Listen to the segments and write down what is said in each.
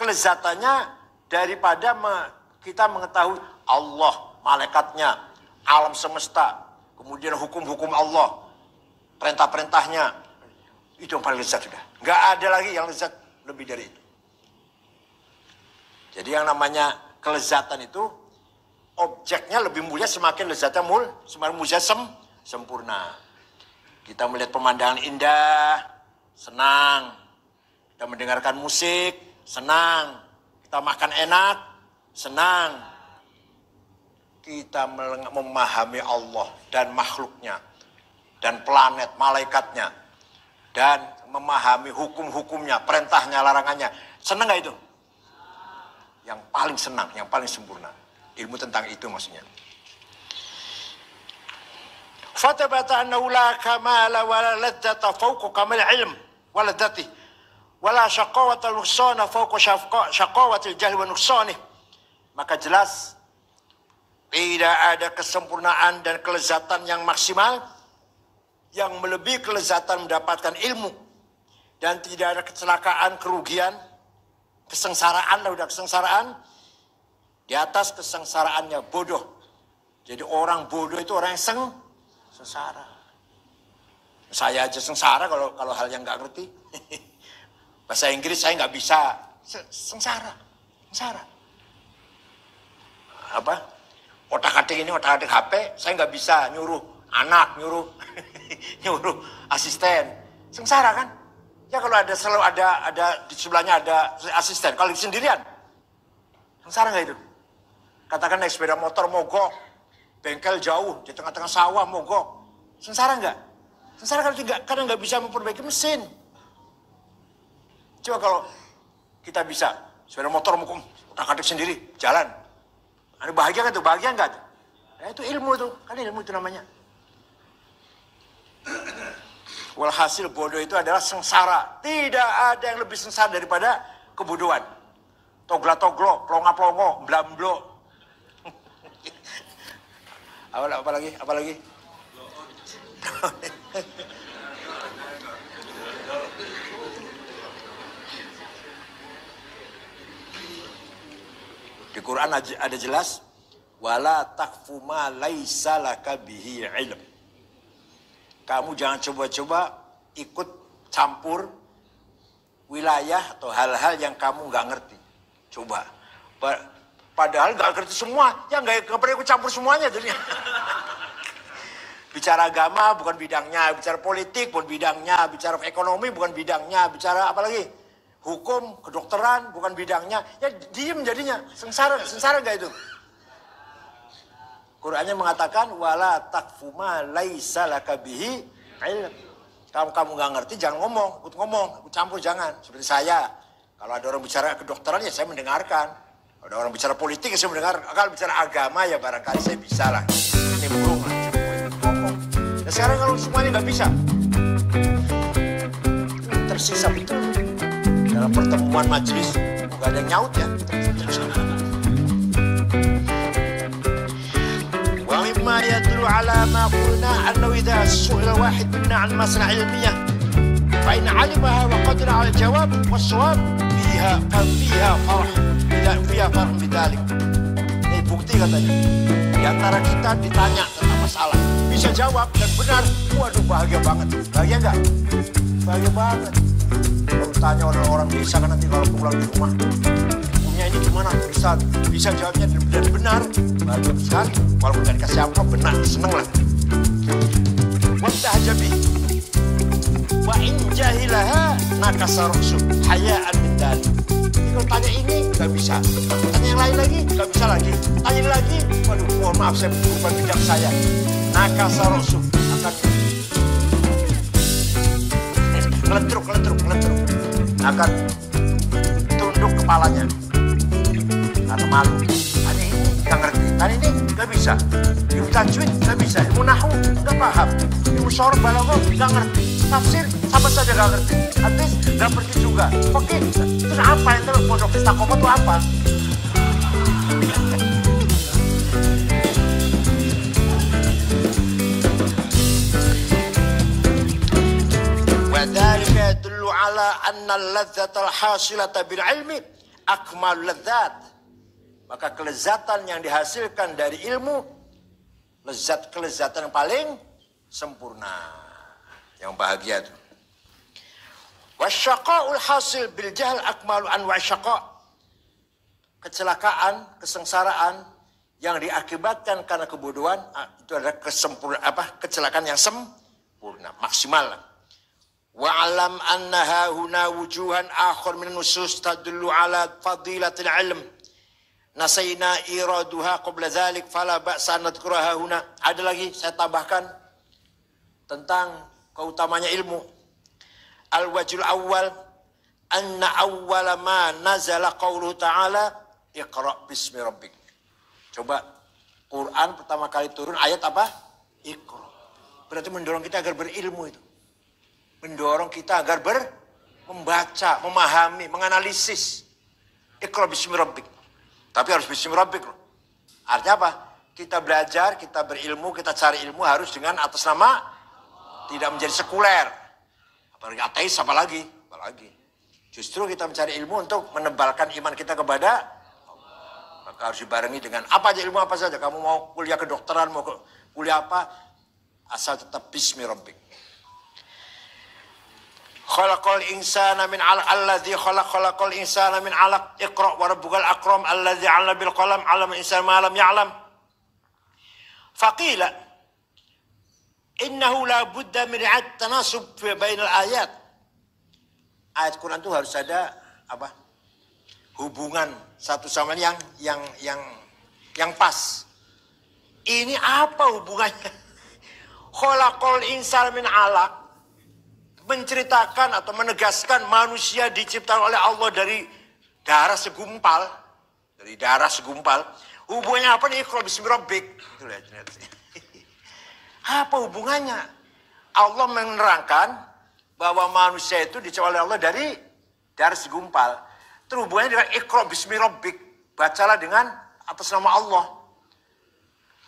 kelezatannya daripada kita mengetahui Allah, malaikatnya, alam semesta, kemudian hukum-hukum Allah, perintah-perintahnya. Itu yang paling lezat sudah. Nggak ada lagi yang lezat lebih dari itu. Jadi yang namanya kelezatan itu, objeknya lebih mulia semakin lezatnya semakin mulia sempurna. Kita melihat pemandangan indah, senang. Kita mendengarkan musik, senang. Kita makan enak, senang. Kita memahami Allah dan makhluknya, dan planet, malaikatnya, dan memahami hukum-hukumnya, perintahnya, larangannya. Senang gak itu? Yang paling senang, yang paling sempurna. Ilmu tentang itu maksudnya. Fatabata annahu la kamala wa la ladzata fawqa kamal ilm wa ladzati wa la syaqawata nuqsana fawqa syaqawati al-jahl wa nuqsani. Maka jelas tidak ada kesempurnaan dan kelezatan yang maksimal yang melebihi kelezatan mendapatkan ilmu, dan tidak ada kecelakaan, kerugian, kesengsaraan, kesengsaraan di atas kesengsaraannya bodoh. Jadi orang bodoh itu orang yang sengsara. Saya aja sengsara kalau hal yang nggak ngerti. Bahasa Inggris saya nggak bisa. Sengsara. Apa? Otak-atik HP, saya nggak bisa nyuruh anak, nyuruh asisten. Sengsara kan? Ya kalau selalu ada di sebelahnya ada asisten. Kalau sendirian, sengsara nggak itu? Katakan naik sepeda motor mogok, bengkel jauh di tengah-tengah sawah mogok, sengsara nggak? Sengsara karena nggak bisa memperbaiki mesin. Coba kalau kita bisa sepeda motor mogok, otak-atik sendiri jalan, ada bahagia kan tuh? Bahagia nggak tuh? Nah, itu ilmu tuh, kan ilmu itu namanya. Walhasil bodoh itu adalah sengsara. Tidak ada yang lebih sengsara daripada kebodohan. Togla-toglo, plonga-plongo, blamblo. Apa lagi? Di Quran ada jelas, wala taqfu ma laisa laka bihi ilm. Kamu jangan coba-coba ikut campur wilayah atau hal-hal yang kamu nggak ngerti. Coba. Padahal nggak ngerti semua, ya nggak pernah ikut campur semuanya. Jadi bicara agama bukan bidangnya, bicara politik bukan bidangnya, bicara ekonomi bukan bidangnya, bicara apa lagi? Hukum, kedokteran bukan bidangnya. Ya diem jadinya, sengsara nggak itu? Qurannya mengatakan wala taqfu ma laisa laka bihi ilm. Kamu nggak ngerti jangan ikut campur jangan. Seperti saya, kalau ada orang bicara kedokteran ya saya mendengarkan. Ada orang bicara politik ya saya mendengar. Kalau bicara agama ya barangkali saya bisa lah. Nimbrung lah, ngomong. Nah sekarang kalau semuanya nggak bisa, tersisa betul. Dalam pertemuan majelis nggak ada yang nyaut ya. Wa mimma yadullu ala ma qulna annahu idza su'ila wahid minna an mas'ala ilmiyah fa in 'alimaha wa qadara 'ala al-jawab was-shawab fiha farh bidalik. Ini bukti katanya. Di antara kita ditanya tentang masalah, bisa jawab dan benar. Waduh bahagia banget. Bahagia nggak? Bahagia banget. Kalau tanya orang desa kan nanti kalau pulang di rumah, hukumnya ini gimana? Bisa jawabnya dan benar. Bahagia sekali. Walaupun nggak dikasih apa, benar, seneng lah. Wabda hajabi. Wa in jahilaha nakasa ru'su haya'an min dalik. Kalau tanya ini nggak bisa, tanya yang lain lagi nggak bisa lagi, tanya lagi, waduh mohon maaf saya bukan bidang saya. Nakasa ru'su akan letruk, akan tunduk kepalanya karena malu. Tanya ini nggak ngerti, tanya ini nggak bisa, ilmu tajwid nggak bisa, ilmu nahwu nggak paham, ilmu sorof balaghah nggak ngerti, tafsir sama saja nggak ngerti, hadis nggak pergi juga. Oke, terus apa yang terus pondok istiqomah itu apa? وذلك يدل على أن اللذة الحاصلة بالعلم akmalul ladzat. Maka kelezatan yang dihasilkan dari ilmu, kelezatan yang paling sempurna, yang bahagia itu. Wasyaqa'ul hasil bil jahl akmalu anwa' syaqa'. Kecelakaan, kesengsaraan yang diakibatkan karena kebodohan itu adalah kecelakaan yang sempurna, maksimal. Wa alam annaha huna wujuhan akhar min nusus tadullu ala fadilatil ilm. Nasayna iraduha qabla dzalik fala ba'sa nadhkuraha huna. Ada lagi saya tambahkan tentang keutamanya ilmu. Al-wajhul awwal anna awwala ma nazala qauluhu ta'ala iqra' bismi rabbik. Coba Quran pertama kali turun ayat apa? Iqra'. Berarti mendorong kita agar berilmu itu. Mendorong kita agar membaca, memahami, menganalisis. Iqra' bismi rabbik. Tapi harus bismi rabbik. Artinya apa? Kita belajar, kita berilmu, kita cari ilmu harus dengan atas nama, tidak menjadi sekuler. Apalagi ateis, apalagi. Justru kita mencari ilmu untuk menebalkan iman kita kepada Allah. Maka harus dibarengi dengan apa aja ilmu apa saja. Kamu mau kuliah kedokteran, mau kuliah apa, asal tetap bismi rabbik. Khalaqal insana min 'alaq alladzi khalaqal insana min 'alaq iqra' wa rabbukal akram alladzi 'allama bil qalam 'allama al-insana ma lam ya'lam. Faqila innahu la budda min i'ad tanasub fi bainal ayat. Ayat Quran itu harus ada apa? Hubungan satu sama lain yang pas. Ini apa hubungannya? Khalaqal insana min 'alaq menceritakan atau menegaskan manusia diciptakan oleh Allah dari darah segumpal. Dari darah segumpal. Hubungannya apa nih? Iqra' bismi rabbik. Apa hubungannya? Allah menerangkan bahwa manusia itu diciptakan oleh Allah dari darah segumpal. Terhubungannya dengan Iqra' bismi rabbik. Bacalah dengan atas nama Allah.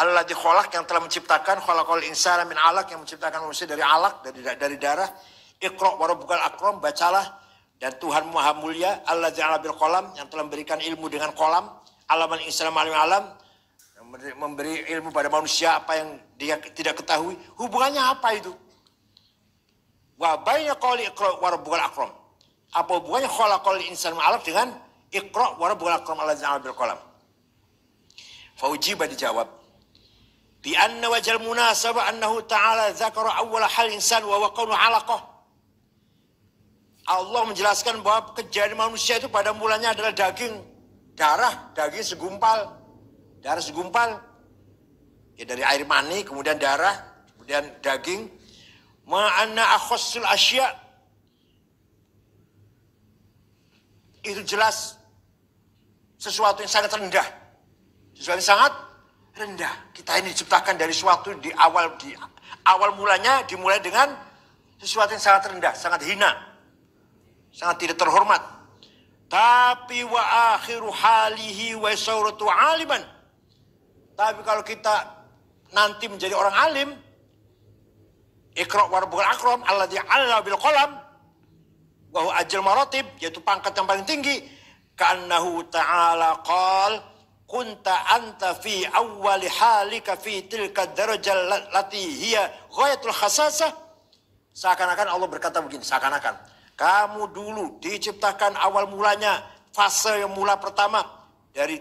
Alladzi khalaq, yang telah menciptakan, khalaqal insana min 'alaq, yang menciptakan manusia dari alaq, dari darah. Iqra' wa rabbukal akram, bacalah, dan Tuhan Maha Mulia, alladzi 'allama bil qalam, yang telah memberikan ilmu dengan qalam, 'allamal insana ma lam ya'lam, memberi ilmu pada manusia apa yang dia tidak ketahui. Hubungannya apa itu? Wa baina qawli iqra' wa rabbukal akram. Apa hubungannya khalaqal insana min 'alaq dengan Iqra' wa rabbukal akram alladzi 'allama bil qalam? Fa ujiba, dijawab, bi anna wajhal munasabah annahu ta'ala dzakara awwala hal insan wa huwa qawlu 'alaqah. Allah menjelaskan bahwa kejadian manusia itu pada mulanya adalah daging, daging segumpal, darah segumpal. Ya, dari air mani, kemudian darah, kemudian daging. Ma'anna akhassul asya. Itu jelas sesuatu yang sangat rendah. Sesuatu yang sangat rendah. Kita ini diciptakan dari sesuatu di awal mulanya dimulai dengan sesuatu yang sangat rendah, sangat hina, sangat tidak terhormat. Tapi wa akhiru halihi wa sauratu aliman. Tapi kalau kita nanti menjadi orang alim, Iqra' wa rabbukal akram alladzi 'allama bil qalam wa huwa ajal maratib, yaitu pangkat yang paling tinggi. Ka'annahu ta'ala qala kunta anta fi awwali halika fi tilka darajal lati hiya ghayatul khasasah. Seakan-akan Allah berkata begini, seakan-akan kamu dulu diciptakan awal mulanya, fase yang mula pertama dari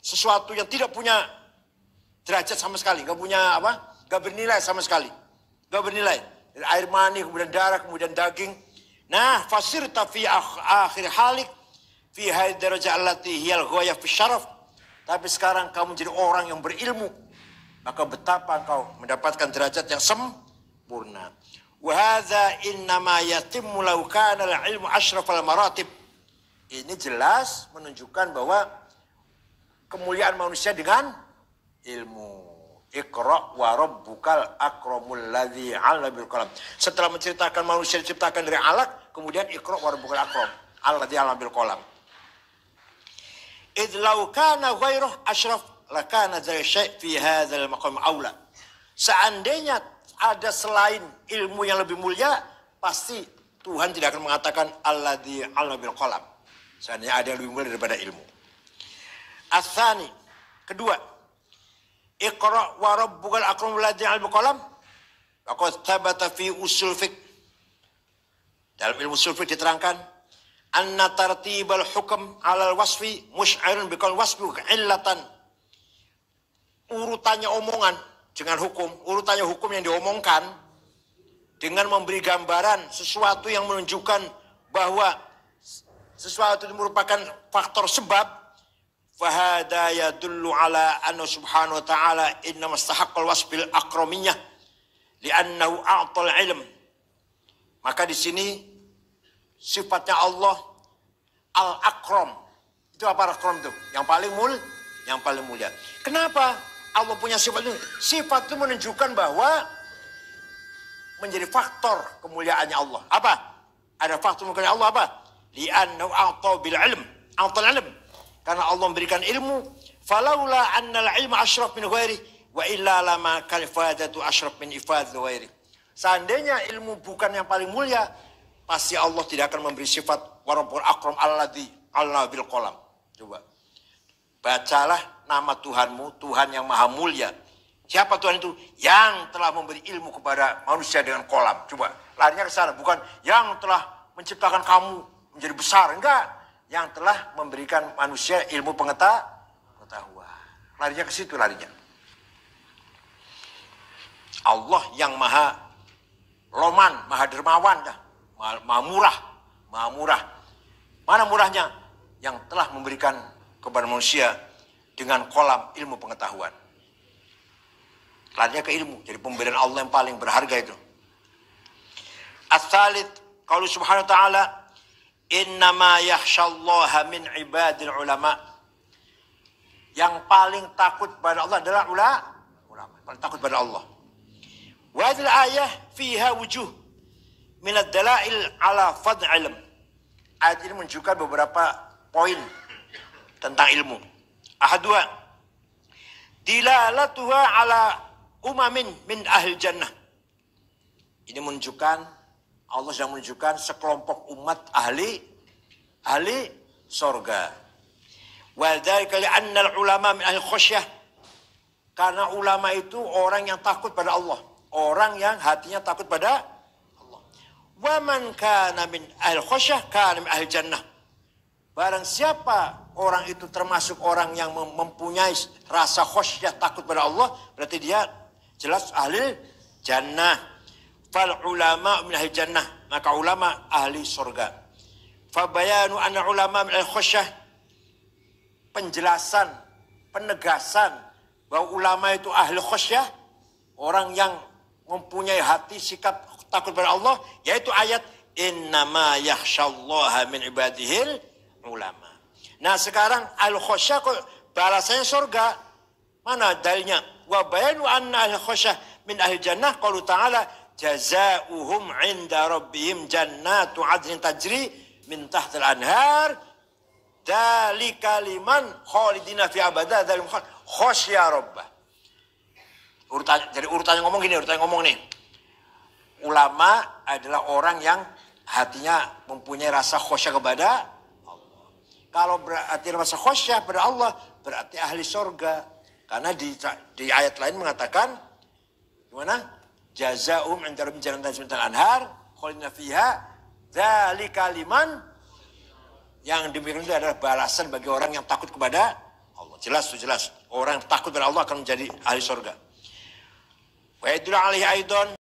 sesuatu yang tidak punya derajat sama sekali, nggak punya apa, nggak bernilai sama sekali, nggak bernilai. Dari air mani, kemudian darah, kemudian daging. Nah, fasirta fi akhir halik fi hadhihi darajah allati hiyal ghayah fi syaraf. Tapi sekarang kamu menjadi orang yang berilmu, maka betapa engkau mendapatkan derajat yang sempurna. Wa hadza innama yatimmu law kana al-ilmu asyrafal maratib. Ini jelas menunjukkan bahwa kemuliaan manusia dengan ilmu. Iqra' wa rabbukal akramul ladzi 'allama bil qalam. Setelah menceritakan manusia diciptakan dari alaq, kemudian Iqra' wa rabbukal akram alladzi 'allama bil qalam. Idh law kana ghairuh asyraf lakana dzal syai' fi hadzal maqam aula. Seandainya ada selain ilmu yang lebih mulia, pasti Tuhan tidak akan mengatakan alladzi 'allama bil qalam. Seandainya ada yang lebih mulia daripada ilmu. Ats-tsani, kedua, Iqra wa rabbukal akram alladzi 'allama qalam. Faqad thabata fi usul fiqh. Dalam ilmu usul fiqh diterangkan anna tartibal hukm 'alal wasfi musy'irun biqal wasfi illatan. Urutannya omongan dengan hukum, urutannya hukum yang diomongkan dengan memberi gambaran sesuatu yang menunjukkan bahwa sesuatu itu merupakan faktor sebab. Fahada yadullu ala anna subhanahu wa ta'ala innama istahaqqal wasfil akramiyah li'annahu a'tal ilm. Maka di sini sifatnya Allah al-akram. Itu apa akram itu? Yang paling mulia. Kenapa Allah punya sifat itu? Sifat itu menunjukkan bahwa menjadi faktor kemuliaannya Allah. Apa? Ada faktor kemuliaan Allah apa? Li'annahu a'tal bil ilm. A'tal ilm. Karena Allah memberikan ilmu, falaula annal ilma asyraf min ghairi wa illa lama kalifadatu asyraf min ifad ghairi. Seandainya ilmu bukan yang paling mulia, pasti Allah tidak akan memberi sifat warabbul akram alladzi 'allama bil qalam. Coba. Bacalah nama Tuhanmu, Tuhan yang maha mulia. Siapa Tuhan itu? Yang telah memberi ilmu kepada manusia dengan kolam. Coba, larinya ke sana, bukan yang telah menciptakan kamu menjadi besar, enggak. Yang telah memberikan manusia ilmu pengetahuan. Larinya ke situ larinya. Allah yang maha loman, maha dermawan, maha murah. Mana murahnya? Yang telah memberikan kepada manusia dengan kolam ilmu pengetahuan. Larinya ke ilmu. Jadi pemberian Allah yang paling berharga itu. Ats-tsalits, qaulu subhanahu wa ta'ala, innama yakhsyallaha min ibadil ulama. Yang paling takut pada Allah adalah ulama. Paling takut pada Allah. Wa hadhihi ayah fiha wujuh min ad-dalail ala fadl ilm. Ayat ini menunjukkan beberapa poin tentang ilmu. Ahadua, dilalatuha ala umamin min ahli jannah. Ini menunjukkan Allah sedang menunjukkan sekelompok umat ahli sorga. Wa dzalika li'anna al-ulama min ahli khasyah. Karena ulama itu orang yang takut pada Allah, orang yang hatinya takut pada Allah. Wa man kana min ahli khasyah kana min ahli jannah. Barang siapa orang itu termasuk orang yang mempunyai rasa khasyah takut pada Allah, berarti dia jelas ahli jannah. Fal ulama min ahli jannah, maka ulama ahli surga. Fa bayanu anna ulama min ahli khasyah, penjelasan, penegasan bahwa ulama itu ahli khasyah, orang yang mempunyai hati sikap takut pada Allah, yaitu ayat innama yakhsyallaha min ibadihil ulama. Nah, sekarang ahli khasyah kok balasannya surga. Mana dalilnya? Wa bayanu anna ahli khasyah min ahli jannah qaulu ta'ala jazaa'uhum 'inda rabbihim jannatu 'adnin tajri min tahtil anhar dzalika liman khalidina fi abada dzalim khasya rabbah. Jadi urutannya ngomong gini, nih. Ulama adalah orang yang hatinya mempunyai rasa khasyah kepada Allah. Kalau berarti rasa khasyah pada Allah, berarti ahli surga. Karena di ayat lain mengatakan gimana? Jazaa'um 'inda rabbihim jannatun tajri min tahtiha al-anhar khalidina fiha dzalika liman. Yang demikian itu adalah balasan bagi orang yang takut kepada Allah. Jelas. Orang yang takut kepada Allah akan menjadi ahli surga. Wa yadullu alaihi aidan